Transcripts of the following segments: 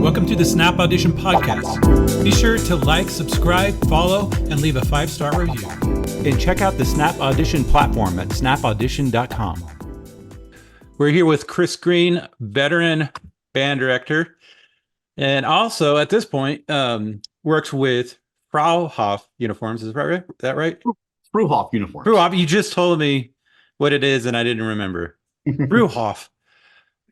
Welcome to the Snap Audition Podcast. Be sure to like, subscribe, follow, and leave a 5-star review. And check out the Snap Audition platform at snapaudition.com. We're here with Chris Green, veteran band director, and also at this point works with Frauhof uniforms. Is that right? Frauhof uniforms. Frauhof. You just told me what it is, and I didn't remember. Frauhof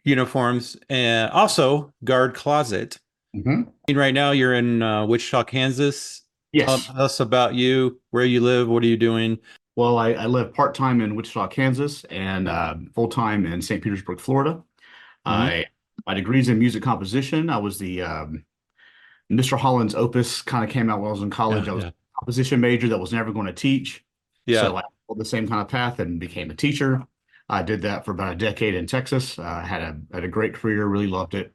uniforms, and also Guard Closet. Mm-hmm. Right now, you're in Wichita, Kansas. Yes. Tell us about you, where you live, what are you doing? Well, I live part-time in Wichita, Kansas, and full-time in St. Petersburg, Florida. Mm-hmm. My degree's in music composition. I was the Mr. Holland's Opus kind of came out when I was in college. I was a composition major that was never going to teach. Yeah. So I followed the same kind of path and became a teacher. I did that for about a decade in Texas. Had a great career, really loved it.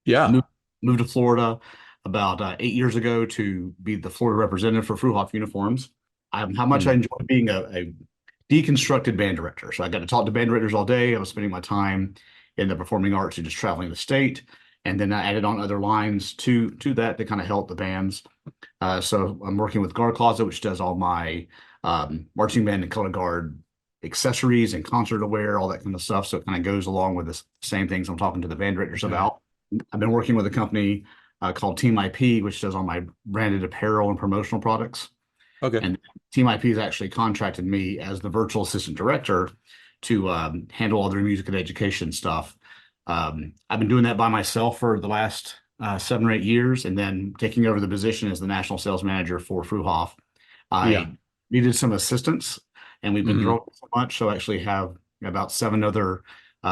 Yeah. Moved to Florida about 8 years ago to be the Florida representative for Frauhof uniforms. How much I enjoy being a deconstructed band director. So I got to talk to band directors all day. I was spending my time in the performing arts and just traveling the state. And then I added on other lines to that to kind of help the bands. So I'm working with Guard Closet, which does all my marching band and color guard accessories and concert wear, all that kind of stuff. So it kind of goes along with the same things I'm talking to the band directors about. I've been working with a company called Team IP, which does all my branded apparel and promotional products. Okay. And Team IP has actually contracted me as the virtual assistant director to handle all their music and education stuff. I've been doing that by myself for the last 7 or 8 years, and then taking over the position as the national sales manager for Frauhof. I needed some assistance, and we've been growing so much. So I actually have about 7 other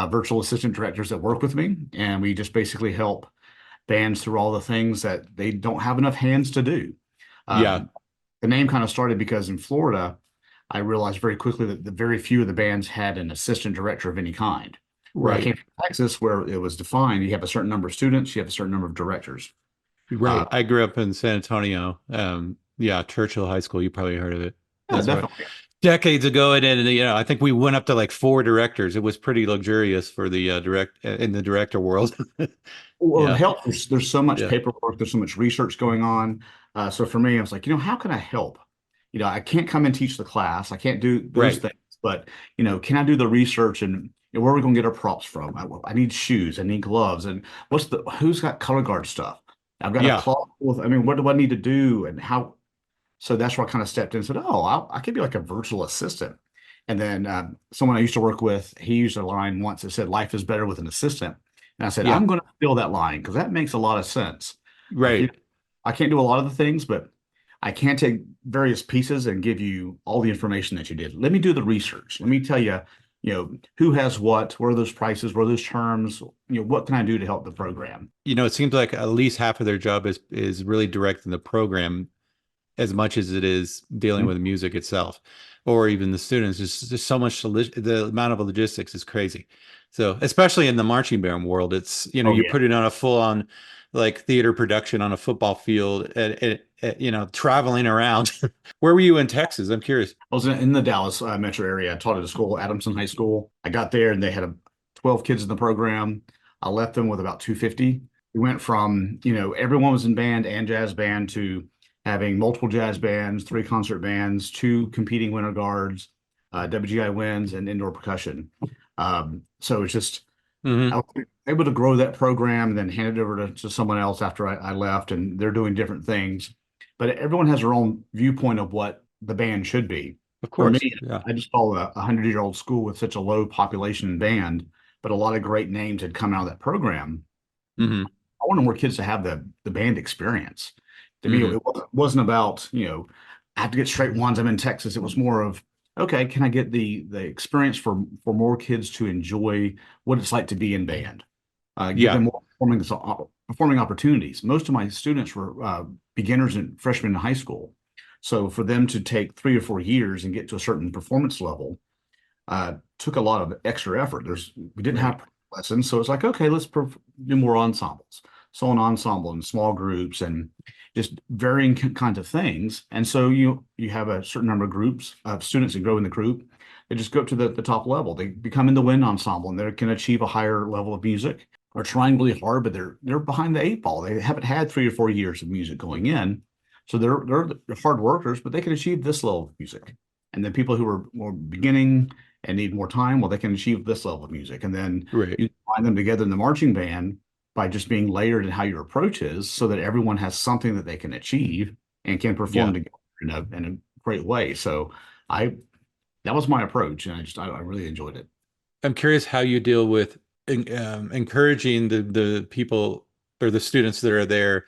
virtual assistant directors that work with me, and we just basically help bands through all the things that they don't have enough hands to do. The name kind of started because in Florida, I realized very quickly that the very few of the bands had an assistant director of any kind. Where I came from Texas, where it was defined, you have a certain number of students, you have a certain number of directors. Right. I grew up in San Antonio. Churchill High School. You probably heard of it. That's definitely. Decades ago, and I think we went up to like 4 directors. It was pretty luxurious for the in the director world. Well, it helps. There's so much paperwork. There's so much research going on. So for me, I was like, how can I help? I can't come and teach the class. I can't do those things. But can I do the research and where are we going to get our props from? I need shoes. I need gloves. And who's got color guard stuff? I've got a cloth with. What do I need to do and how? So that's where I kind of stepped in and said, I could be like a virtual assistant. And then someone I used to work with, he used a line once that said, life is better with an assistant. And I said, I'm going to steal that line because that makes a lot of sense. Right. I can't do a lot of the things, but I can take various pieces and give you all the information that you did. Let me do the research. Let me tell you, who has what are those prices, what are those terms, what can I do to help the program? It seems like at least half of their job is really directing the program as much as it is dealing with music itself, or even the students. There's so much, the amount of logistics is crazy. So especially in the marching band world, it's, you're putting on a full on like theater production on a football field and traveling around. Where were you in Texas? I'm curious. I was in the Dallas metro area. I taught at a school, Adamson High School. I got there and they had 12 kids in the program. I left them with about 250. We went from, everyone was in band and jazz band to having multiple jazz bands, 3 concert bands, 2 competing winter guards, WGI winds, and indoor percussion. So it's just, I was able to grow that program and then hand it over to someone else after I left, and they're doing different things. But everyone has their own viewpoint of what the band should be. Of course. For me, I just follow a 100-year-old school with such a low population band, but a lot of great names had come out of that program. I wanted more kids to have the band experience. To me, it wasn't about, I have to get straight ones. I'm in Texas. It was more of, okay, can I get the experience for more kids to enjoy what it's like to be in band? Give them more performing opportunities. Most of my students were beginners and freshmen in high school. So for them to take 3 or 4 years and get to a certain performance level took a lot of extra effort. We didn't have lessons. So it's like, okay, let's do more ensembles. So an ensemble and small groups and just varying kinds of things. And so you have a certain number of groups of students that grow in the group. They just go up to the top level. They become in the wind ensemble and they can achieve a higher level of music. are trying really hard, but they're behind the eight ball. They haven't had 3 or 4 years of music going in, so they're hard workers, but they can achieve this level of music. And then people who are more beginning and need more time, well, they can achieve this level of music. And then Right. you find them together in the marching band by just being layered in how your approach is, so that everyone has something that they can achieve and can perform Yeah. together in a great way. So I that was my approach, and I really enjoyed it. I'm curious how you deal with encouraging the people or the students that are there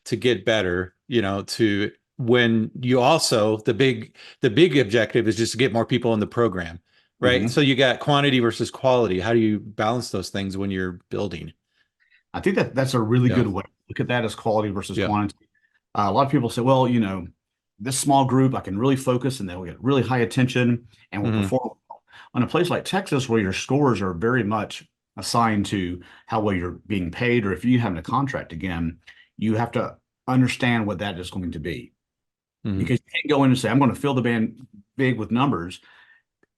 to get better, to when you also the big objective is just to get more people in the program, right? So Mhm. you got quantity versus quality. How do you balance those things when you're building? I think that's a really Yeah. good way to look at that, as quality versus Yeah. quantity. A lot of people say, well, this small group, I can really focus and they'll get really high attention and will Hmm. perform well. On a place like Texas, where your scores are very much assigned to how well you're being paid, or if you have a contract again, you have to understand what that is going to be. Hmm. Because you can't go in and say, I'm going to fill the band big with numbers,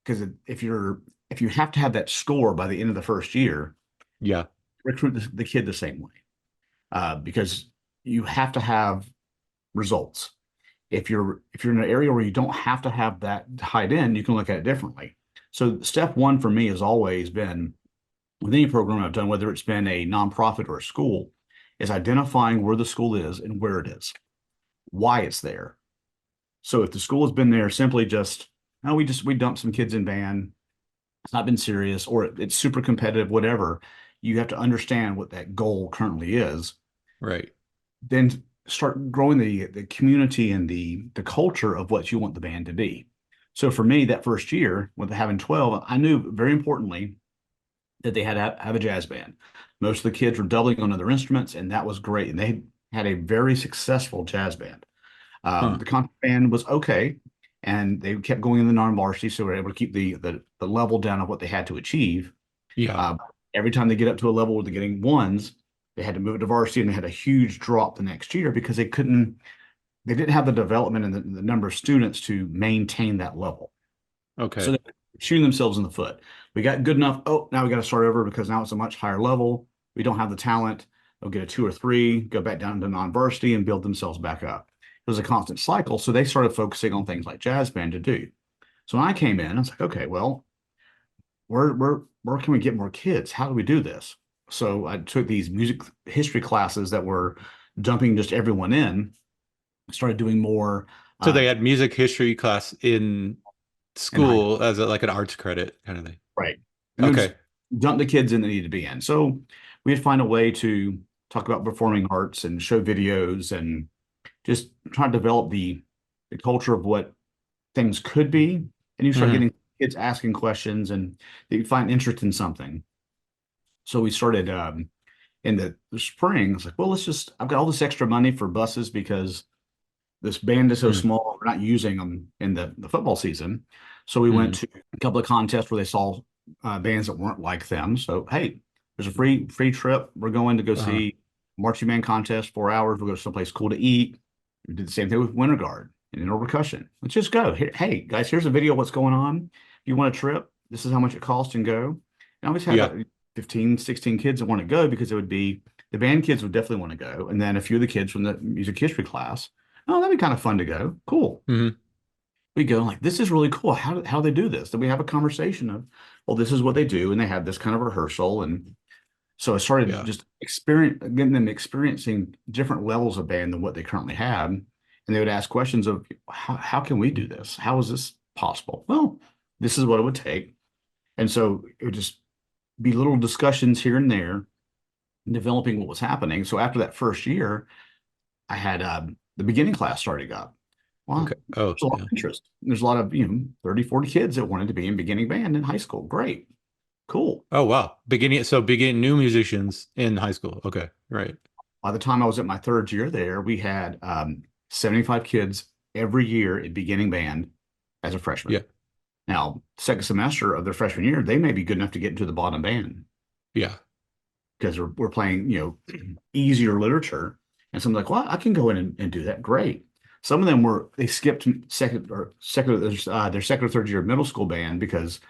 because if you have to have that score by the end of the first year, Yeah. recruit the kid the same way, because you have to have results. If you're in an area where you don't have to have that tied in, you can look at it differently. So step one for me has always been, with any program I've done, whether it's been a nonprofit or a school, is identifying where the school is and where it is, why it's there. So if the school has been there simply just, oh, we dumped some kids in band, it's not been serious, or it's super competitive, whatever, you have to understand what that goal currently is, Right. then start growing the community and the culture of what you want the band to be. So for me, that first year with having 12, I knew very importantly that they had to have a jazz band. Most of the kids were doubling on other instruments, and that was great. And they had a very successful jazz band. Huh. The concert band was okay, and they kept going in the non-varsity, so we were able to keep the level down of what they had to achieve. Yeah. Uh, every time they get up to a level where they're getting ones, they had to move it to varsity, and they had a huge drop the next year because they didn't have the development and the number of students to maintain that level. So Okay. they're shooting themselves in the foot. We got good enough. Oh, now we got to start over because now it's a much higher level. We don't have the talent. They'll get a 2 or 3, go back down to non-varsity and build themselves back up. It was a constant cycle. So they started focusing on things like jazz band to do. So when I came in, I was like, okay, well, where can we get more kids? How do we do this? So I took these music history classes that were dumping just everyone in, started doing more So uh, they had music history class in in high school as like an arts credit kind of thing. right. And they're just Okay. dump the kids in that need to be in. So we had to find a way to talk about performing arts and show videos and just try to develop the culture of what things could be. And you start Hmm. getting kids asking questions and they find interest in something. So we started in the spring. It's like, well, I've got all this extra money for buses because this band is so Hmm. small, we're not using them in the football season. So we went Hmm. to a couple of contests where they saw bands that weren't like them. So, hey, there's a free trip. We're going to go Uh-huh. see marching band contest, 4 hours. We'll go someplace cool to eat. We did the same thing with Winter Guard and indoor percussion. Let's just go. Here, hey, guys, here's a video of what's going on. If you want a trip, this is how much it costs and go. And I always had Yeah. about 15, 16 kids that want to go because it would be the band kids would definitely want to go. And then a few of the kids from the music history class. Oh, that'd be kind of fun to go. Cool. Hmm. We go like, this is really cool. How do they do this? Then we have a conversation of, well, this is what they do, and they have this kind of rehearsal. And so I started Yeah. just getting them experiencing different levels of band than what they currently have. And they would ask questions of how can we do this? How is this possible? Well, this is what it would take. And so it would just be little discussions here and there, developing what was happening. So after that first year, I had the beginning class starting up. Okay. Well, Oh, there's a lot yeah. of interest. There's a lot of, 30, 40 kids that wanted to be in beginning band in high school. Great. Cool. Oh, wow. Begin new musicians in high school. Okay. Right. By the time I was at my third year there, we had 75 kids every year in beginning band as a Yeah. freshman. Now, second semester of their freshman year, they may be good enough to get into the bottom band Yeah. because we're playing, easier literature. And some like, well, I can go in and do that. Great. Some of them they skipped second or second, their second or third year of middle school band because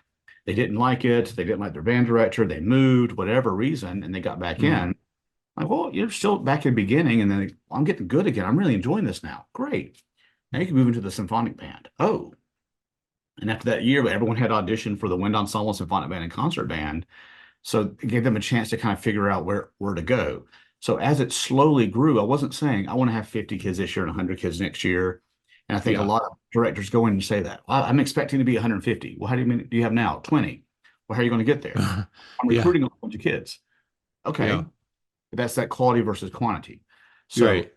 They didn't like it. They didn't like their band director. They moved, whatever reason, and they got back Mm-hmm. in. Like, well, you're still back in the beginning, and then I'm getting good again. I'm really enjoying this now. Great. Now you can move into the symphonic band. Oh, and after that year, everyone had auditioned for the wind ensemble, symphonic band, and concert band. So it gave them a chance to kind of figure out where to go. So as it slowly grew, I wasn't saying I want to have 50 kids this year and 100 kids next year. And I think a Yeah. lot of directors go in and say that. I'm expecting to be 150. Well, how do you mean do you have now? 20. Well, how are you going to get there? I'm Yeah. recruiting a bunch of kids. Yeah. Okay. But that's that quality versus quantity. You're So right.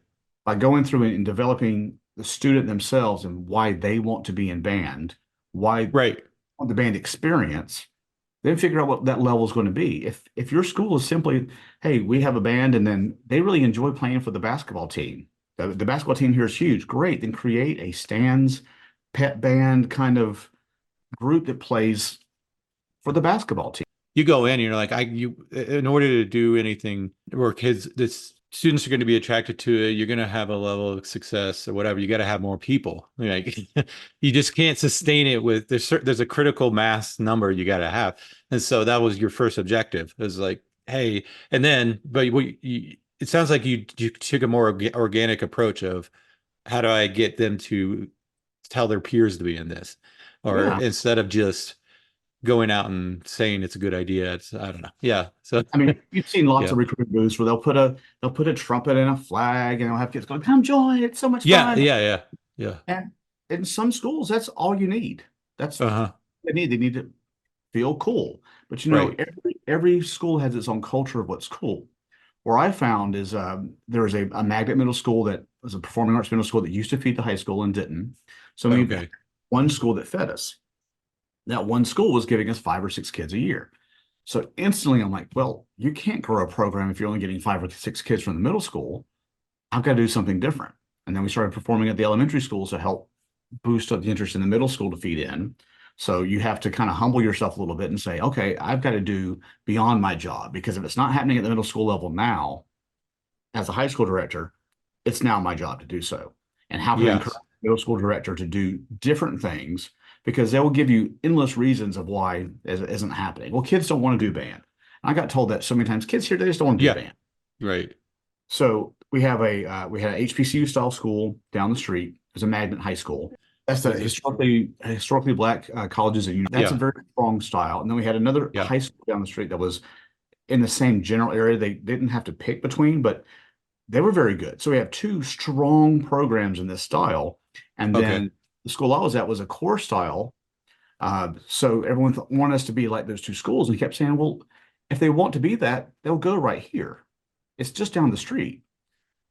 by going through and developing the student themselves and why they want to be in band, why they Right. want the band experience, then figure out what that level is going to be. If your school is simply, hey, we have a band, and then they really enjoy playing for the basketball team. The basketball team here is huge. Great. Then create a stands pet band kind of group that plays for the basketball team. You go in, you're like, in order to do anything where students are going to be attracted to it, you're going to have a level of success or whatever. You got to have more people. Like, you just can't sustain it with, there's a critical mass number you got to have. And so that was your first objective. It was like, hey, and then, but it sounds like you took a more organic approach of how do I get them to tell their peers to be in this, or Yeah. instead of just going out and saying it's a good idea. It's, I don't know. Yeah. So I mean, you've seen lots yeah. of recruitment booths where they'll put a trumpet and a flag and they'll have kids going, come join, it's so much Yeah. fun. Yeah. Yeah. Yeah. And in some schools, that's all you need. That's Uh-huh. they need. They need to feel cool. But Right. every school has its own culture of what's cool. Where I found is there was a magnet middle school that was a performing arts middle school that used to feed the high school and didn't. So we had Okay. one school that fed us. That one school was giving us 5 or 6 kids a year. So instantly I'm like, well, you can't grow a program if you're only getting 5 or 6 kids from the middle school. I've got to do something different. And then we started performing at the elementary schools to help boost up the interest in the middle school to feed in. So you have to kind of humble yourself a little bit and say, okay, I've got to do beyond my job, because if it's not happening at the middle school level now, as a high school director, it's now my job to do so. And how can I encourage Yes. the middle school director to do different things? Because they will give you endless reasons of why it isn't happening. Well, kids don't want to do band. I got told that so many times. Kids here, they just don't want to do Yeah. band. Right. So we had an HBCU style school down the street. It was a magnet high school. That's the historically black colleges and that's a Yeah. very strong style. And then we had another Yeah. high school down the street that was in the same general area. They didn't have to pick between, but they were very good. So we have two strong programs in this style. And Okay. then the school I was at was a core style. So everyone wanted us to be like those two schools. And he kept saying, well, if they want to be that, they'll go right here. It's just down the street.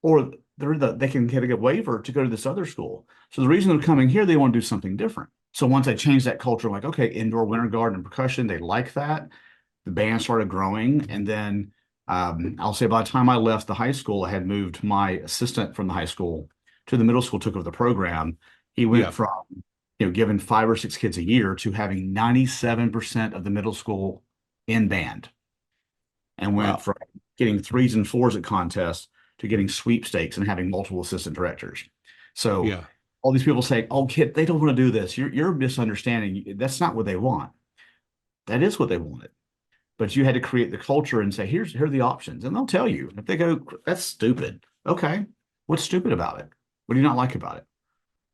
Or they can get a waiver to go to this other school. So the reason they're coming here, they want to do something different. So once I changed that culture, like, okay, indoor winter garden and percussion, they like that. The band started growing. And then I'll say by the time I left the high school, I had moved my assistant from the high school to the middle school, took over the program. He went Yeah. from, giving 5 or 6 kids a year to having 97% of the middle school in band, and went Wow. from getting threes and fours at contests to getting sweepstakes and having multiple assistant directors. So Yeah. all these people say, "Oh, kid, they don't want to do this. You're misunderstanding. That's not what they want. That is what they wanted." But you had to create the culture and say, here are the options. And they'll tell you. If they go, that's stupid. Okay. What's stupid about it? What do you not like about it?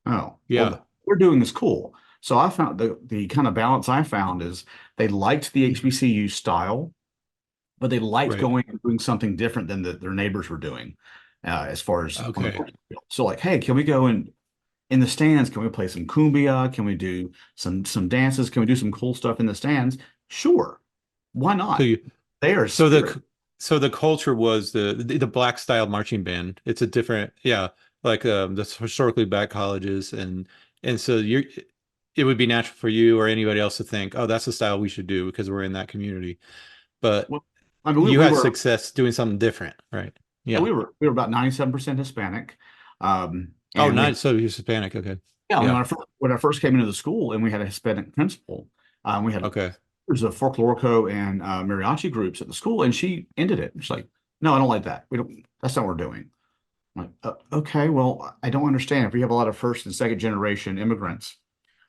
Oh, Yeah. well, we're doing this cool. So I found the kind of balance I found is they liked the HBCU style, but they liked Right. going and doing something different than their neighbors were doing, as far as on the Okay. culture field. So like, hey, can we go in the stands? Can we play some cumbia? Can we do some dances? Can we do some cool stuff in the stands? Sure. Why So not? you, They are so spirit. the culture was the black style marching band. It's a different, yeah, like the historically black colleges, and so it would be natural for you or anybody else to think, oh, that's the style we should do because we're in that community. But Well, I mean, you we had were success doing something different, right? Yeah. we were about 97% Hispanic. Oh, And we had, nice. So you're Hispanic. Okay. yeah, I mean, Yeah. when I first came into the school and we had a Hispanic principal, we had Okay. there's a folklorico and mariachi groups at the school, and she ended it. She's like, "No, I don't like that. We don't. That's not what we're doing." I'm like, okay, well, I don't understand. If we have a lot of first and second generation immigrants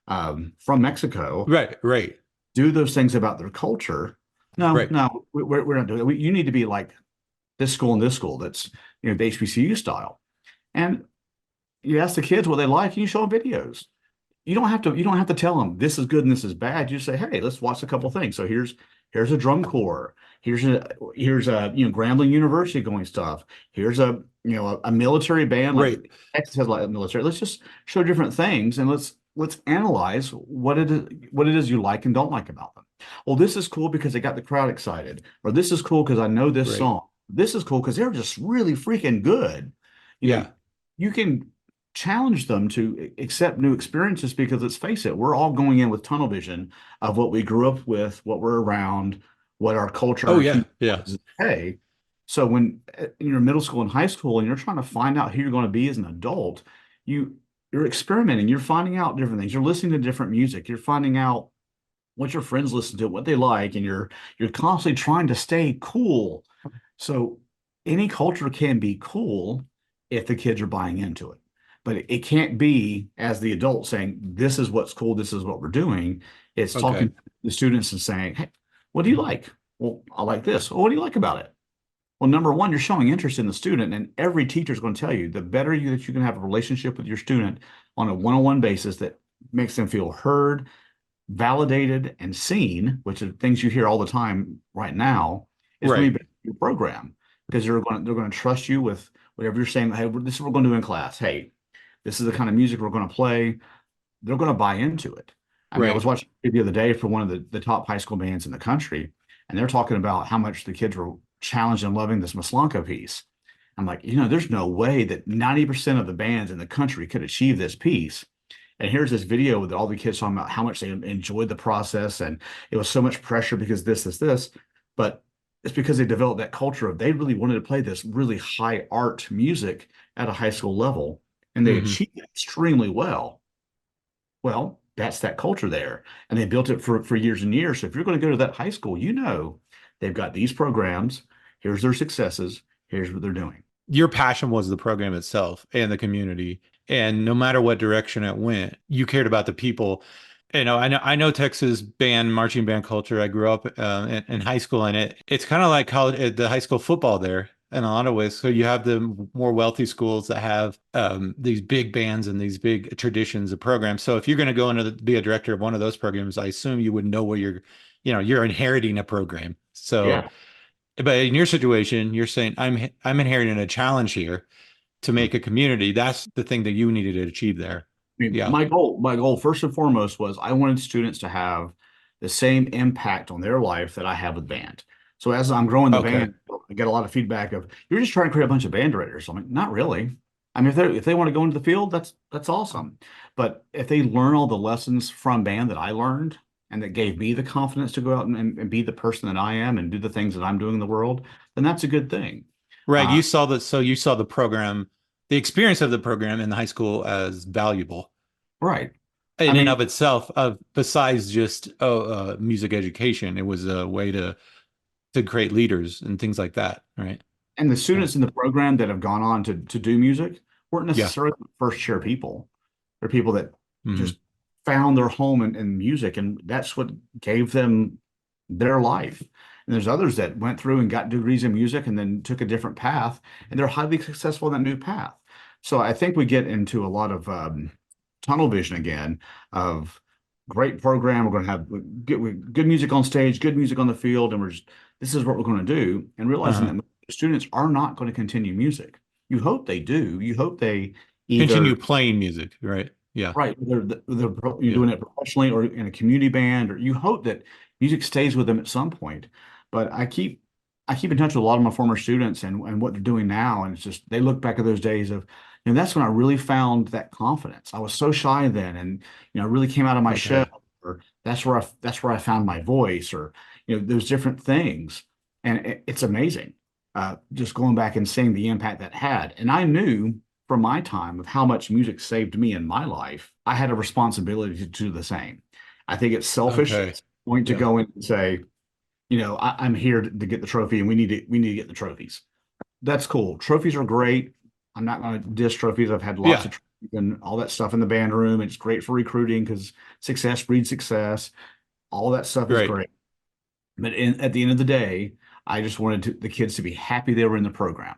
from Mexico, Right. Right. do those things about their culture. No, Right. no, we're not doing that. You need to be like this school and this school. That's, the HBCU style. And you ask the kids what they like, and you show them videos. You don't have to tell them this is good and this is bad. You say, hey, let's watch a couple things. So here's a drum corps. Here's a Grambling University going stuff. Here's a military band, Right. like Texas has like a military. Let's just show different things, and let's analyze what it is you like and don't like about them. Well, this is cool because they got the crowd excited, or this is cool because I know this Right. song. This is cool because they're just really freaking good. You know, Yeah. you can challenge them to accept new experiences, because let's face it, we're all going in with tunnel vision of what we grew up with, what we're around, what our culture and Oh our yeah. community Yeah. is. Hey, so when in your middle school and high school and you're trying to find out who you're going to be as an adult, you you're experimenting, you're finding out different things, you're listening to different music, you're finding out what your friends listen to, what they like, and you're constantly trying to stay cool. So any culture can be cool if the kids are buying into it. But it can't be as the adult saying, this is what's cool, this is what we're doing. It's talking Okay. to the students and saying, hey, what do you like? Well, I like this. Well, what do you like about it? Well, number one, you're showing interest in the student, and every teacher is going to tell you the better that you can have a relationship with your student on a one-on-one basis that makes them feel heard, validated, and seen, which are things you hear all the time right now, is going to Right. be better for your program, because they're going to trust you with whatever you're saying. Hey, this is what we're going to do in class. Hey, this is the kind of music we're going to play. They're going to buy into it. I mean, I was Right. watching the other day for one of the top high school bands in the country, and they're talking about how much the kids were challenged and loving this Maslanka piece. I'm like, there's no way that 90% of the bands in the country could achieve this piece. And here's this video with all the kids talking about how much they enjoyed the process, and it was so much pressure because this. But it's because they developed that culture of they really wanted to play this really high art music at a high school level, and they Hmm. achieved it extremely well. Well, that's that culture there. And they built it for years and years. So if you're going to go to that high school, they've got these programs. Here's their successes. Here's what they're doing. Your passion was the program itself and the community. And no matter what direction it went, you cared about the people. I know Texas marching band culture. I grew up in high school, and it's kind of like college, the high school football there in a lot of ways. So you have the more wealthy schools that have these big bands and these big traditions of programs. So if you're going to go into be a director of one of those programs, I assume you would know where you're inheriting a program. So, Yeah. but in your situation, you're saying I'm inheriting a challenge here to make a community. That's the thing that you needed to achieve there. I mean, Yeah. my goal first and foremost was I wanted students to have the same impact on their life that I have with band. So as I'm growing the Okay. band, I get a lot of feedback of you're just trying to create a bunch of band directors. I'm like, not really. I mean, if they want to go into the field, that's awesome. But if they learn all the lessons from band that I learned and that gave me the confidence to go out and be the person that I am and do the things that I'm doing in the world, then that's a good thing. Right. Uh, You saw the program, the experience of the program in the high school as valuable right. I in and mean, of itself, besides just music education. It was a way to create leaders and things like that. Right. and the Yeah. students in the program that have gone on to do music weren't Yeah. necessarily first chair people. They're people that Hmm. just found their home in music, and that's what gave them their life. And there's others that went through and got degrees in music and then took a different path, and they're highly successful in that new path. So I think we get into a lot of tunnel vision again of great program. We're going to have good music on stage, good music on the field, and this is what we're going to do. And realizing Uh-huh. that students are not going to continue music. You hope they do. You hope they Continue either playing music. Right. Yeah. right, you're Yeah. doing it professionally or in a community band, or you hope that music stays with them at some point. But I keep in touch with a lot of my former students and what they're doing now, and it's just they look back at those days of, that's when I really found that confidence. I was so shy then, and I really came out of my shell, Okay. or that's where I found my voice, or those different things, and it's amazing. Just going back and seeing the impact that had, and I knew from my time of how much music saved me in my life, I had a responsibility to do the same. I think it's selfish at Okay. this point to Yeah. go in and say, I'm here to get the trophy, and we need to get the trophies. That's cool. Trophies are great. I'm not going to diss trophies. I've had lots Yeah. of trophies and all that stuff in the band room. It's great for recruiting because success breeds success. All that stuff is Right. great. But at the end of the day, I just wanted the kids to be happy they were in the program,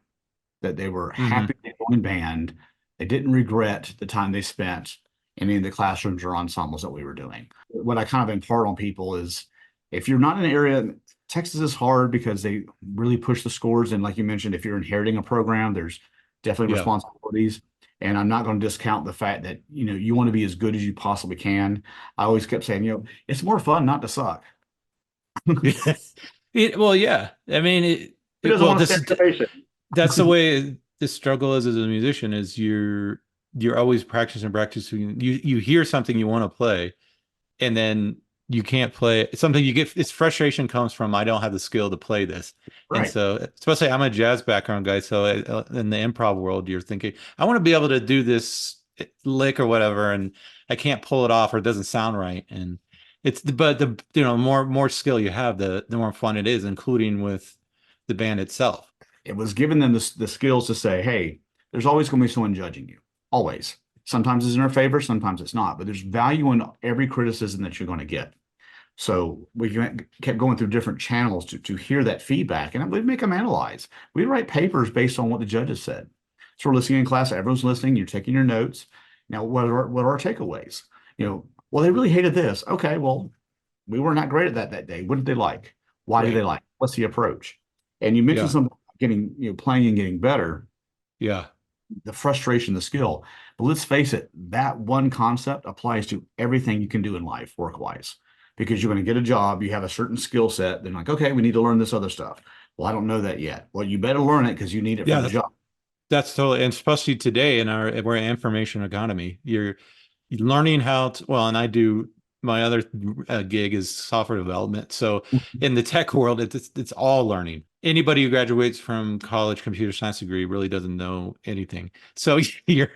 that they were Hmm. happy they joined band. They didn't regret the time they spent in any of the classrooms or ensembles that we were doing. What I kind of impart on people is if you're not in an area, Texas is hard because they really push the scores. And like you mentioned, if you're inheriting a program, there's definitely Yeah. responsibilities. And I'm not going to discount the fact that, you want to be as good as you possibly can. I always kept saying, it's more fun not to suck. Well, yeah. I mean, Who doesn't well, want to stay in innovation? that's the way the struggle is as a musician is you're always practicing. You hear something you want to play, and then you can't play it. It's something you get. It's frustration comes from I don't have the skill to play this, and Right. so especially I'm a jazz background guy, so in the improv world, you're thinking I want to be able to do this lick or whatever, and I can't pull it off or it doesn't sound right, and it's but the more skill you have, the more fun it is, including with the band itself. It was giving them the skills to say, hey, there's always going to be someone judging you. Always. Sometimes it's in our favor, sometimes it's not, but there's value in every criticism that you're going to get. So we kept going through different channels to hear that feedback, and we'd make them analyze. We'd write papers based on what the judges said. So we're listening in class, everyone's listening, you're taking your notes. Now, what are our takeaways? Well, they really hated this. Okay, well, we were not great at that day. What did they like? Why did they Right. like? What's the approach? And you mentioned Yeah. something about getting, playing and getting better, Yeah. the frustration, the skill. But let's face it, that one concept applies to everything you can do in life, work-wise, because you're going to get a job, you have a certain skill set. Then like, okay, we need to learn this other stuff. Well, I don't know that yet. Well, you better learn it because you need it for Yeah. the job. That's totally, and especially today in we're an information economy. You're learning how to, well, and I do my other gig is software development. So in the tech world, it's all learning. Anybody who graduates from college computer science degree really doesn't know anything. So you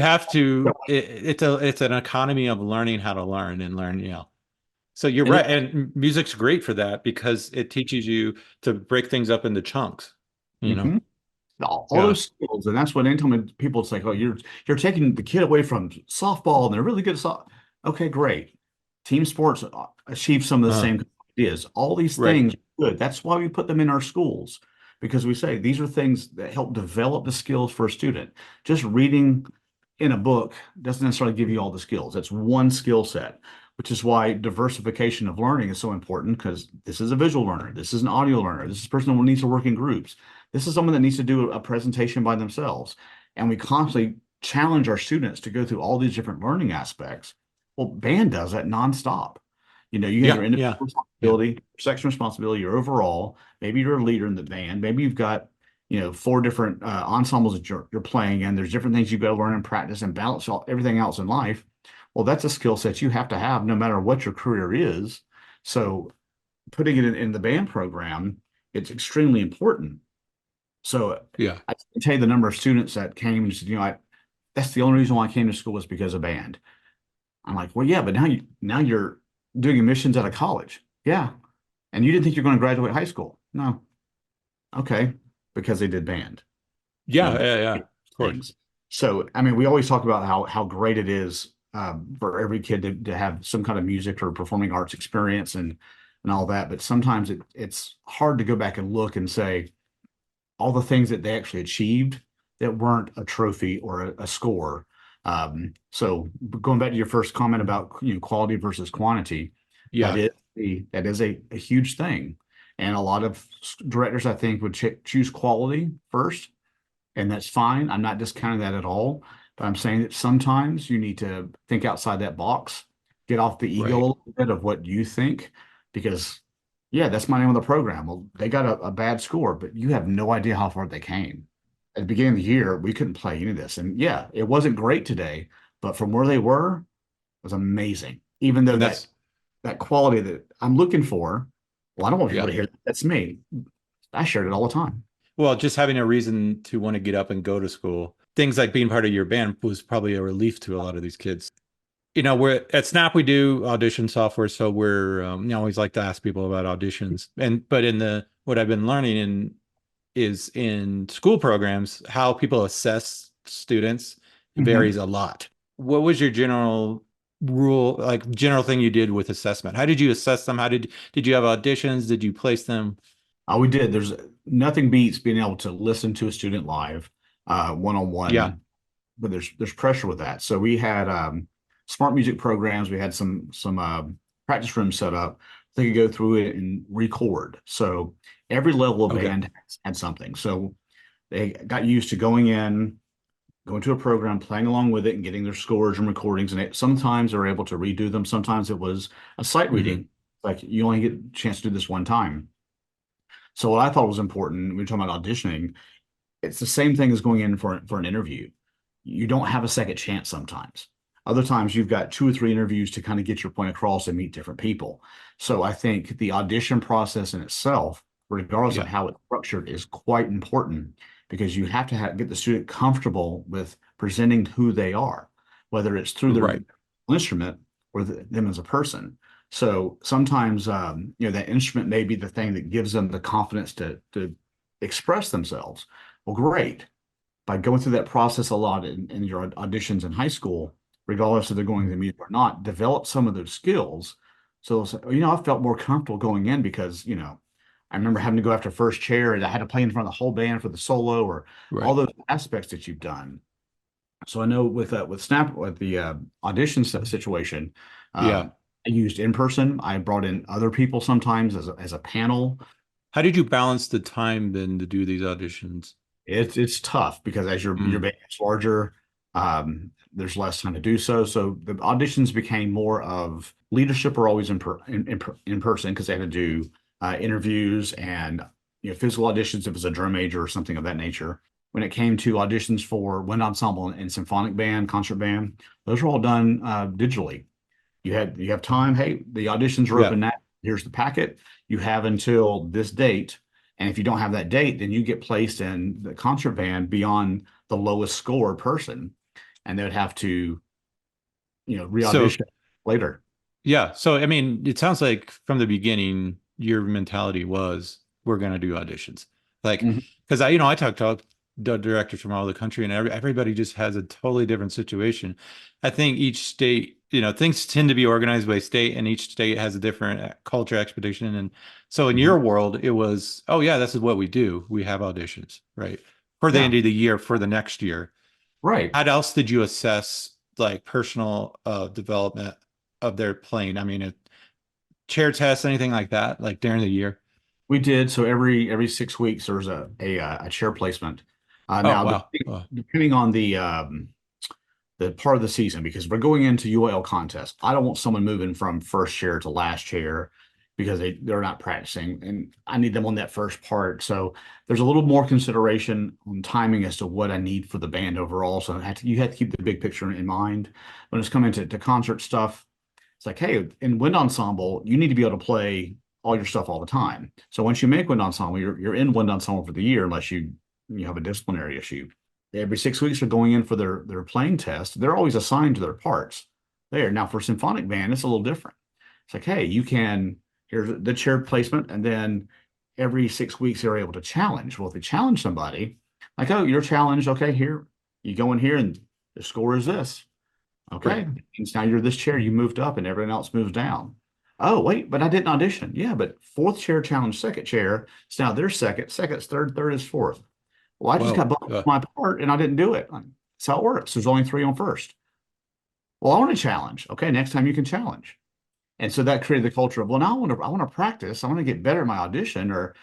have to. It's an economy of learning how to learn and learn. So you're And right, and music's great for that because it teaches you to break things up into chunks. You know. Mhm. All Yeah. those skills, and that's what anytime people say, "Oh, you're taking the kid away from softball, and they're really good at soft." Okay, great. Team sports achieve some of the Uh-huh. same ideas. All these Right. things are good. That's why we put them in our schools because we say these are things that help develop the skills for a student. Just reading in a book doesn't necessarily give you all the skills. It's one skill set, which is why diversification of learning is so important because this is a visual learner, this is an audio learner, this is a person who needs to work in groups. This is someone that needs to do a presentation by themselves. And we constantly challenge our students to go through all these different learning aspects. Well, band does that nonstop. You have your Yeah. Yeah. individual Yeah. responsibility, your section responsibility, your overall. Maybe you're a leader in the band. Maybe you've got, four different ensembles that you're playing in. There's different things you've got to learn and practice and balance everything else in life. Well, that's a skill set you have to have no matter what your career is. So putting it in the band program, it's extremely important. So Yeah. I can tell you the number of students that came and said, that's the only reason why I came to school was because of band. I'm like, well, yeah, but now you're doing admissions at a college. Yeah. And you didn't think you're going to graduate high school. No. Okay. Because they did band, Yeah. that Yeah. Yeah. Of course. things. So, I mean, we always talk about how great it is for every kid to have some kind of music or performing arts experience and all that. But sometimes it's hard to go back and look and say, all the things that they actually achieved that weren't a trophy or a score. So going back to your first comment about quality versus quantity, that Yeah. is a huge thing, and a lot of directors I think would choose quality first, and that's fine. I'm not discounting that at all, but I'm saying that sometimes you need to think outside that box, get off the ego a Right. little bit of what you think, because yeah, that's my name of the program. Well, they got a bad score, but you have no idea how far they came. At the beginning of the year, we couldn't play any of this. And yeah, it wasn't great today, but from where they were, it was amazing. Even though And that quality that I'm looking for, well, I don't want people yeah. to hear that. That's me. I shared it all the time. Well, just having a reason to want to get up and go to school, things like being part of your band was probably a relief to a lot of these kids. We're at Snap, we do audition software. So we're, always like to ask people about auditions. But in what I've been learning is in school programs, how people assess students Mhm. varies a lot. What was your general rule, like general thing you did with assessment? How did you assess them? How did you have auditions? Did you place them? We did. There's nothing beats being able to listen to a student live, one on Yeah. one, but there's pressure with that. So we had smart music programs. We had some practice rooms set up. They could go through it and record. So every level of Okay. band had something. So they got used to going to a program, playing along with it, and getting their scores and recordings. And sometimes they're able to redo them. Sometimes it was a sight Hmm. reading, like you only get a chance to do this one time. So what I thought was important, we were talking about auditioning, it's the same thing as going in for an interview. You don't have a second chance sometimes. Other times you've got two or three interviews to kind of get your point across and meet different people. So I think the audition process in itself, regardless of Yeah. how it's structured, is quite important because you have to get the student comfortable with presenting who they are, whether it's through their Right. instrument or them as a person. So sometimes, that instrument may be the thing that gives them the confidence to express themselves. Well, great. By going through that process a lot in your auditions in high school, regardless if they're going to the music or not, develop some of those skills. So they'll say, I felt more comfortable going in because, I remember having to go after first chair and I had to play in front of the whole band for the solo or all Right. those aspects that you've done. So I know with Snap with the audition situation, Yeah. I used in person. I brought in other people sometimes as a panel. How did you balance the time then to do these auditions? It's tough because as your Mm. band gets larger, there's less time to do so. So the auditions became more of leadership are always in person because they had to do interviews and physical auditions if it's a drum major or something of that nature. When it came to auditions for wind ensemble and symphonic band, concert band, those were all done digitally. You have time. Hey, the auditions are Yeah. open now. Here's the packet. You have until this date. And if you don't have that date, then you get placed in the concert band beyond the lowest score person. And they would have to, So re-audition later. yeah. So I mean, it sounds like from the beginning, your mentality was we're gonna do auditions. Like, Mhm. because I talked to the directors from all over the country, and everybody just has a totally different situation. I think each state, things tend to be organized by state, and each state has a different culture expedition. And so in Mhm. your world, it was, oh yeah, this is what we do. We have auditions, right? For the Yeah, end of the year, for the next year. right. How else did you assess like personal development of their playing? I mean, chair tests, anything like that, like during the year? We did. So every 6 weeks, there's a chair placement. Oh, Now, wow. Oh, depending on the part of the season because we're going into UL contest. I don't want someone moving from first chair to last chair because they're not practicing, and I need them on that first part. So there's a little more consideration on timing as to what I need for the band overall. So you have to keep the big picture in mind when it's coming to concert stuff. It's like, hey, in wind ensemble, you need to be able to play all your stuff all the time. So once you make wind ensemble, you're in wind ensemble for the year unless you have a disciplinary issue. Every 6 weeks they're going in for their playing test. They're always assigned to their parts there. Now for symphonic band, it's a little different. It's like, hey, here's the chair placement, and then every 6 weeks they're able to challenge. Well, if they challenge somebody, like, oh, you're challenged, okay, here, you go in here and the score is this. Okay. right, It means now you're this chair, you moved up and everyone else moves down. Oh, wait, but I didn't audition. Yeah, but fourth chair challenged second chair. It's now their second's third, third is fourth. Well, I just got whoa, bumped my part and I didn't do it. That's how it works. There's only three on first. Well, I want to challenge. Okay, next time you can challenge. And so that created the culture of, well, now I want to practice. I want to get better at my audition, or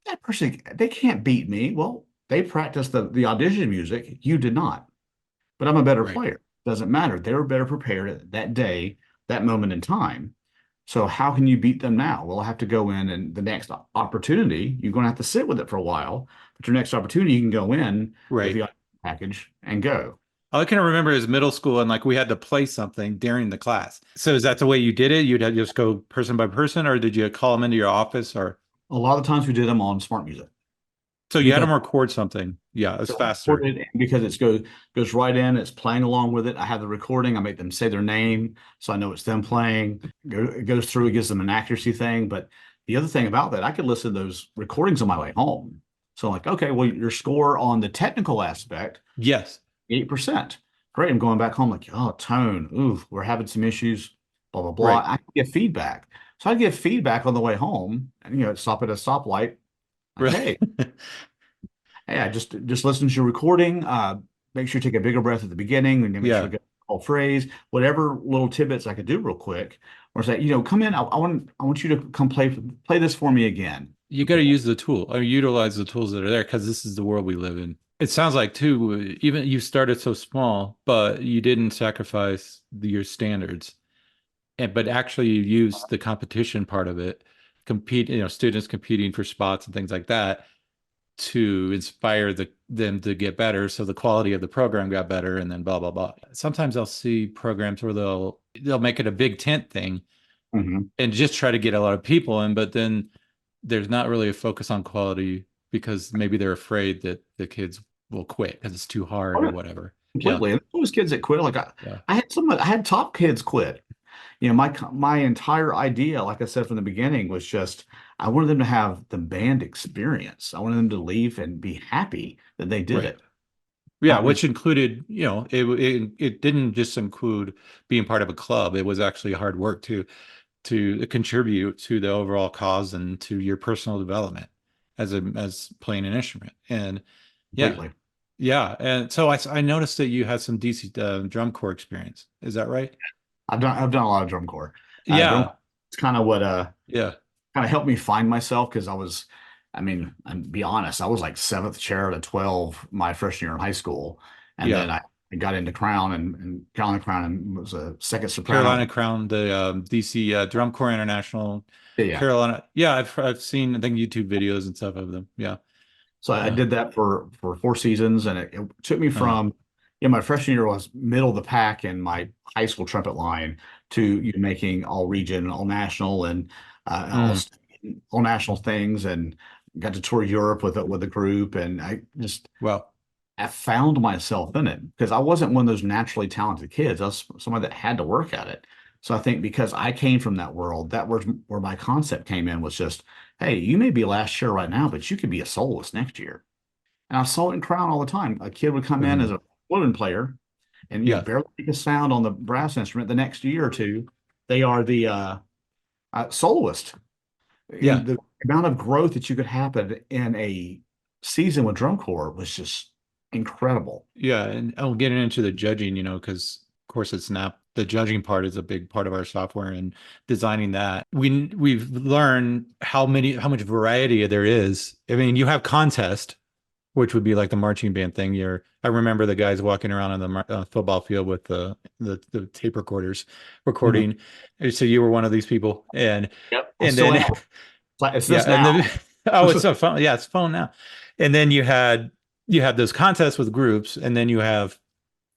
that person, they can't beat me. Well, they practiced the audition music. You did not, but I'm a better right. player. Doesn't matter. They were better prepared at that day, that moment in time. So how can you beat them now? Well, I have to go in and the next opportunity, you're going to have to sit with it for a while, but your next opportunity, you can go in with Right. the package and go. All I can remember is middle school, and like we had to play something during the class. So is that the way you did it? You'd have just go person by person, or did you call them into your office? Or A lot of times we did them on smart music so you had because them record something? Yeah, it's so I faster. recorded it because goes right in, it's playing along with it. I have the recording, I make them say their name so I know it's them playing. It goes through, it gives them an accuracy thing. But the other thing about that, I could listen to those recordings on my way home. So like, okay, well, your score on the technical aspect, Yes. 8%. great. I'm going back home like, oh, tone, ooh, we're having some issues, blah, blah, blah. Right. I can get feedback. So I get feedback on the way home and, stop at a stoplight. Like, Right. hey, I just listen to your recording. Make sure you take a bigger breath at the beginning and then make sure Yeah. we get the whole phrase, whatever little tidbits I could do real quick. Or say, come in. I want you to come play this for me again. You got to use the tool or utilize the tools that are there because this is the world we live in. It sounds like too, even you started so small, but you didn't sacrifice your standards. And but actually you use the competition part of it, compete, students competing for spots and things like that to inspire them to get better. So the quality of the program got better and then blah, blah, blah. Sometimes I'll see programs where they'll make it a big tent thing Mhm. and just try to get a lot of people in, but then there's not really a focus on quality because maybe they're afraid that the kids will quit because it's too hard or Oh, whatever. Yeah. completely. And those kids that quit, like Yeah. I had top kids quit. My entire idea, like I said from the beginning, was just I wanted them to have the band experience. I wanted them to leave and be happy that they did Right. it. Yeah, Not which included, it didn't just include being part of a club. It was actually hard work to contribute to the overall cause and to your personal development as playing an instrument. And yeah, completely. yeah. And so I noticed that you had some DC drum corps experience. Is that right? I've done a lot of drum corps. Drum Yeah, corps is kind of what yeah. kind of helped me find myself because I mean, and be honest, I was like seventh chair to 12 my freshman year in high school. And Yeah. then I got into Crown and Carolina Crown and was a second soprano. Carolina Crown, the DC Drum Corps International, Yeah. Carolina. Yeah, I've seen I think YouTube videos and stuff of them. Yeah. So I Yeah. did that for 4 seasons, and it took me Uh, from, my freshman year was middle of the pack in my high school trumpet line to making all region, all national, and mm, all national things, and got to tour Europe with a group, and well, I found myself in it because I wasn't one of those naturally talented kids. I was somebody that had to work at it. So I think because I came from that world, that was where my concept came in was just, hey, you may be last year right now, but you could be a soloist next year. And I saw it in Crown all the time. A kid would come in as mhm. a fluting player and Yeah. barely make a sound on the brass instrument. The next year or two, they are the soloist. Yeah. The amount of growth that you could happen in a season with drum corps was just incredible. Yeah. And I'll get into the judging, because of course it's not the judging part is a big part of our software and designing that. We've learned how much variety there is. I mean, you have contest, which would be like the marching band thing. I remember the guys walking around on the football field with the tape recorders Mhm. recording. And so you were one of these people, and Yep. I and still then am. It's yeah, this and now. then oh, it's so fun. Yeah, it's phone now. And then you had those contests with groups, and then you have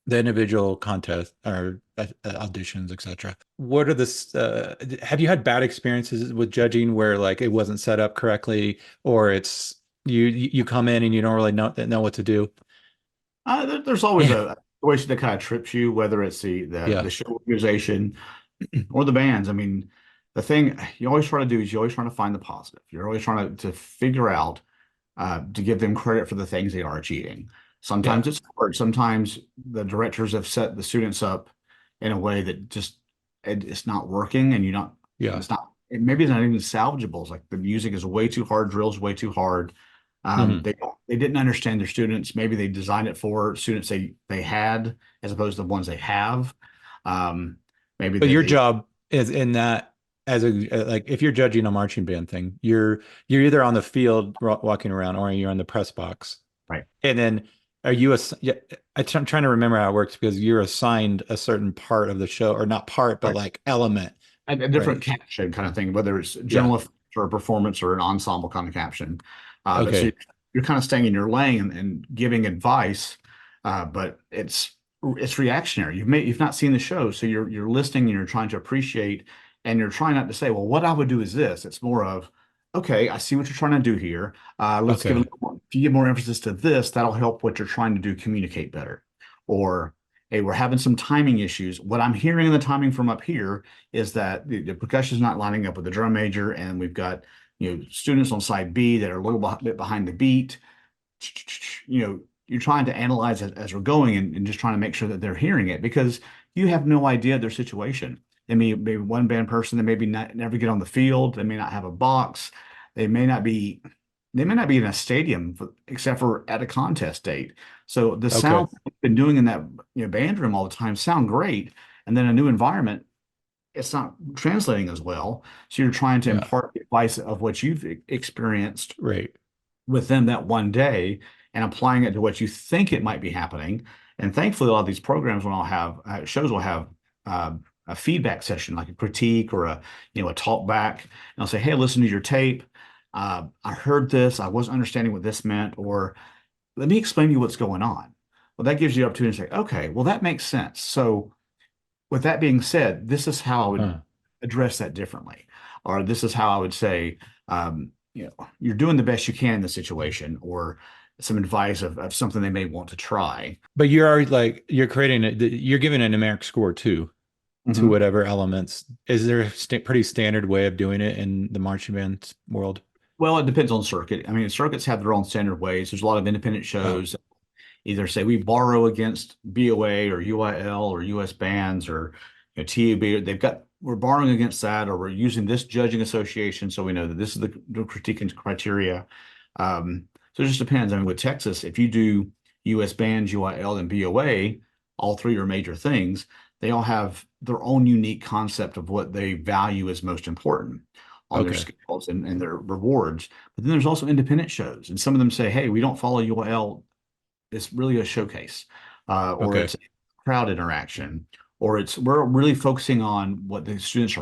the individual contest or auditions, etc. What are have you had bad experiences with judging where like it wasn't set up correctly, or it's you come in and you don't really know what to do? There's always a situation that kind of trips you, whether it's Yeah, the show organization or the bands. I mean, the thing you always try to do is you're always trying to find the positive. You're always trying to figure out to give them credit for the things they are achieving. yeah, Sometimes it's hard. Sometimes the directors have set the students up in a way that just it's not working, and yeah. it's not. Maybe it's not even salvageable. It's like the music is way too hard, drills way too hard. Mhm. They didn't understand their students. Maybe they designed it for students they had as opposed to the ones they have. Um, maybe But your they job is in that as like if you're judging a marching band thing, you're either on the field walking around or you're in the press box. right. And then are you yeah, I'm trying to remember how it works because you're assigned a certain part of the show or not part, but Right. like element, A different right? caption kind of thing, whether it's Yeah. general effects or a performance or an ensemble kind of caption. But so Okay. you're kind of staying in your lane and giving advice, but it's reactionary. You've not seen the show, so you're listening and you're trying to appreciate, and you're trying not to say, well, what I would do is this. It's more of, okay, I see what you're trying to do here. Let's give a Okay. little more, if you give more emphasis to this, that'll help what you're trying to do communicate better. Or, hey, we're having some timing issues. What I'm hearing in the timing from up here is that the percussion is not lining up with the drum major, and we've got students on side B that are a little bit behind the beat. you're trying to analyze it as we're going and just trying to make sure that they're hearing it because you have no idea their situation. They may be one band person, they maybe not never get on the field, they may not have a box, they may not be in a stadium except for at a contest date. So the Okay. sound they've been doing in that band room all the time sound great, and then a new environment, it's not translating as well. So you're trying to Yeah. impart the advice of what you've experienced Right. with them that one day and applying it to what you think it might be happening. And thankfully, a lot of these programs will all have shows will have uh, a feedback session, like a critique or a talk back. And I'll say, hey, listen to your tape. I heard this. I wasn't understanding what this meant, or let me explain to you what's going on. Well, that gives you the opportunity to say, okay, well, that makes sense. So with that being said, this is how I would Huh. address that differently, or this is how I would say, you're doing the best you can in the situation, or some advice of something they may want to try. But you're already like you're creating it. You're giving a numeric score too to Mhm. whatever elements. Is there a pretty standard way of doing it in the marching band world? Well, it depends on circuit. I mean, circuits have their own standard ways. There's a lot of independent Oh, shows. Either say we borrow against BOA or UIL or US bands or TUB. We're borrowing against that, or we're using this judging association, so we know that this is the critiquing criteria. So it just depends. I mean, with Texas, if you do US bands, UIL, and BOA, all three are major things. They all have their own unique concept of what they value as most important on their okay. scales and their rewards. But then there's also independent shows, and some of them say, "Hey, we don't follow UIL. It's really a showcase, or Okay. it's a crowd interaction, or we're really focusing on what the students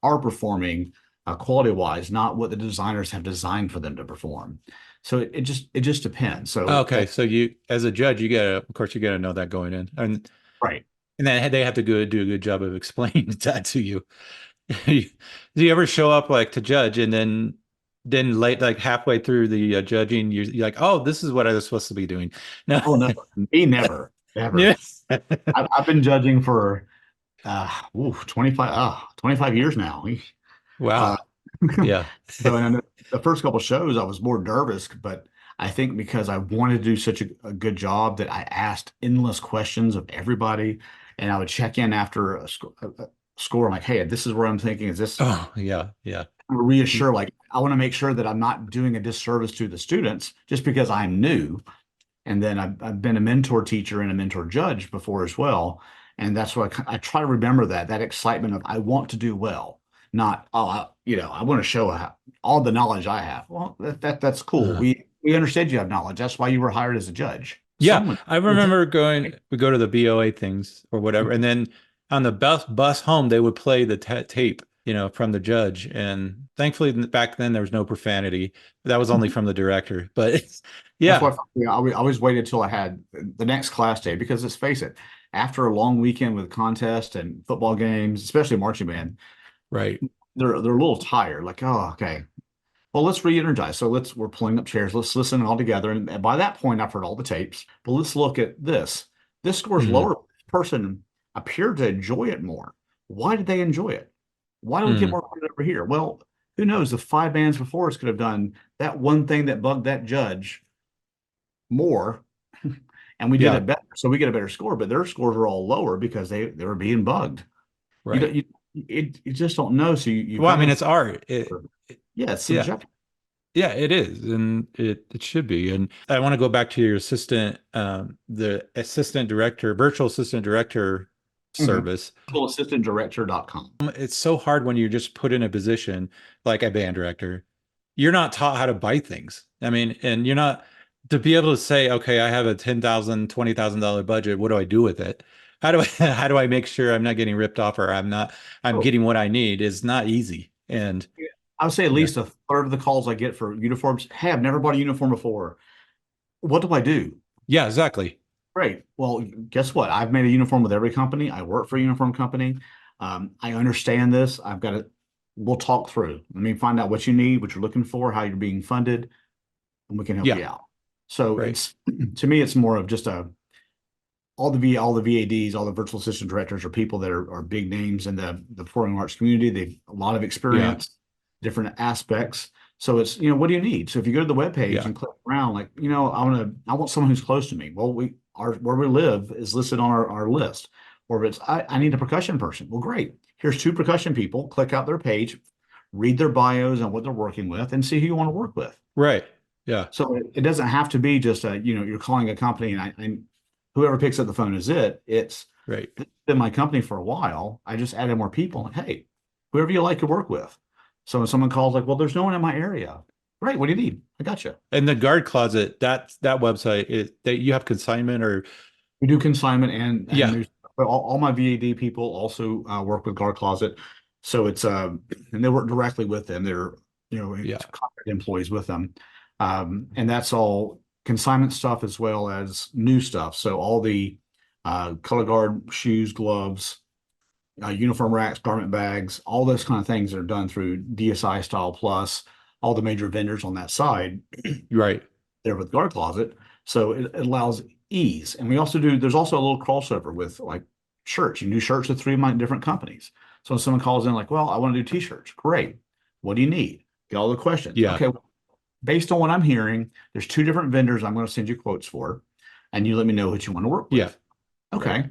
are performing quality wise, not what the designers have designed for them to perform. So it just depends. So Okay. So you, as a judge, of course, you gotta know that going in, right. and then they have to do a good job of explaining that to you. Do you ever show up like to judge and then late like halfway through the judging you're like, oh, this is what I was supposed to be doing. No. Oh no, me never, ever. Yeah. I've been judging for 25 years now. Uh, Wow. Yeah. so in the first couple shows, I was more nervous, but I think because I wanted to do such a good job that I asked endless questions of everybody, and I would check in after a score. I'm like, hey, this is where I'm thinking. Is this Oh, yeah. Yeah. reassure? Like, I want to make sure that I'm not doing a disservice to the students just because I'm new. And then I've been a mentor teacher and a mentor judge before as well. And that's why I try to remember that excitement of I want to do well, not, oh, I want to show all the knowledge I have. Well, that's cool. Uh, We understand you have knowledge. That's why you were hired as a judge. yeah. Someone, I remember we go to the BOA things or whatever. And then on the bus home, they would play the tape, from the judge. And thankfully back then there was no profanity. That was only from the director. But that's yeah, why I always waited till I had the next class day because let's face it, after a long weekend with contests and football games, especially marching band, right. they're a little tired. Like, oh, okay. Well, let's re-energize. So we're pulling up chairs. Let's listen all together. And by that point, I've heard all the tapes. But let's look at this. This score's Mm, lower. This person appeared to enjoy it more. Why did they enjoy it? Why do we get mm, more credit over here? Well, who knows? The five bands before us could have done that one thing that bugged that judge more, and we did yeah, it better. So we get a better score. But their scores are all lower because they were being bugged. You don't right. you just don't know. So you Well, I kind mean, of it's art. yeah, it's Yeah, subjective. yeah, it is, and it should be. And I want to go back to your the assistant director, virtual assistant director Mhm. service. Assistantdirector.com. It's so hard when you're just put in a position like a band director. You're not taught how to buy things. I mean, and you're not to be able to say, okay, I have a $10,000, $20,000 budget. What do I do with it? How do I how do I make sure I'm not getting ripped off or I'm Oh, getting what I need is not easy. And yeah. I would say at yeah, least a third of the calls I get for uniforms, hey, I've never bought a uniform before. What do I do? yeah, exactly. Great. Well, guess what? I've made a uniform with every company. I work for a uniform company. I understand this. We'll talk through. Let me find out what you need, what you're looking for, how you're being funded, and we can help Yeah, you out. So right. to me, it's more of just all the VADs, all the virtual assistant directors are people that are big names in the performing arts community. They've a lot of Yeah. experience, different aspects. So it's, what do you need? So if you go to the webpage Yeah. and click around, like, I want someone who's close to me. Well, where we live is listed on our list. Or if it's, I need a percussion person. Well, great. Here's 2 percussion people. Click out their page, read their bios and what they're working with, and see who you want to work with. Right. Yeah. So it doesn't have to be just you're calling a company and whoever picks up the phone is it. It's Right. been my company for a while. I just added more people. Like, hey, whoever you like to work with. So when someone calls, like, well, there's no one in my area. Great. What do you need? I got you. And the guard closet, that website is that you have consignment or We do consignment and yeah. there's all my VAD people also work with Guard Closet. So it's and they work directly with them. They're Yeah. contract employees with them. And that's all consignment stuff as well as new stuff. So all the color guard shoes, gloves, uniform racks, garment bags, all those kind of things are done through DSI Style Plus, all the major vendors on that side Right. there with Guard Closet. So it allows ease. And there's also a little crossover with like shirts. You can do shirts with 3 of my different companies. So when someone calls in like, well, I want to do t-shirts. Great. What do you need? Get all the questions. Yeah. Okay. Based on what I'm hearing, there's 2 different vendors I'm going to send you quotes for, and you let me know what you want to work with. Yeah. Okay.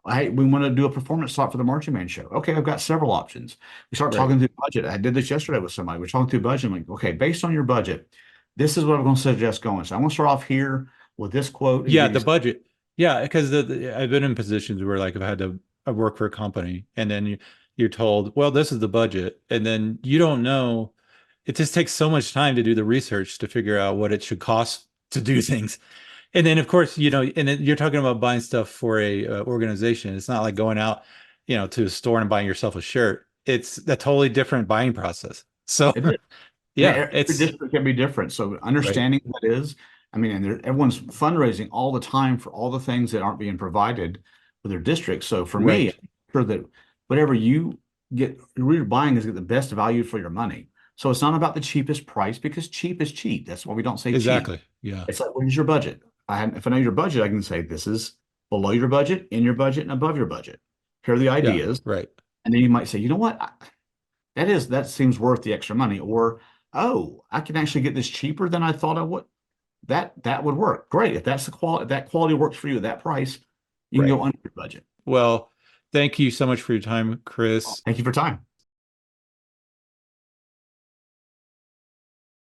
Hey, we want to do a performance slot for the marching band show. Okay, I've got several options. We start Right. talking through budget. I did this yesterday with somebody. We're talking through budget. I'm like, okay, based on your budget, this is what I'm going to suggest going. So I'm going to start off here with this quote. Yeah, the budget. Yeah, because I've been in positions where like I work for a company and then you're told, well, this is the budget, and then you don't know. It just takes so much time to do the research to figure out what it should cost to do things. And then of course, and then you're talking about buying stuff for a organization. It's not like going out, to a store and buying yourself a shirt. It's a totally different buying process. So yeah, every district can be different. So understanding what that is, I mean, and everyone's fundraising all the time for all the things that aren't being provided with their district. So for me, I'm sure that whatever you get, you're buying is get the best value for your money. So it's not about the cheapest price, because cheap is cheap. That's why we don't say exactly. cheap. Yeah. It's like, what is your budget? If I know your budget, I can say this is below your budget, in your budget, and above your budget. Here are the ideas. Yeah, right. And then you might say, you know what? That seems worth the extra money. Or, oh, I can actually get this cheaper than I thought I would. That would work. Great. If that's the quality, if that quality works for you at that price, you can go under your budget. Well, thank you so much for your time, Chris. Thank you for your time.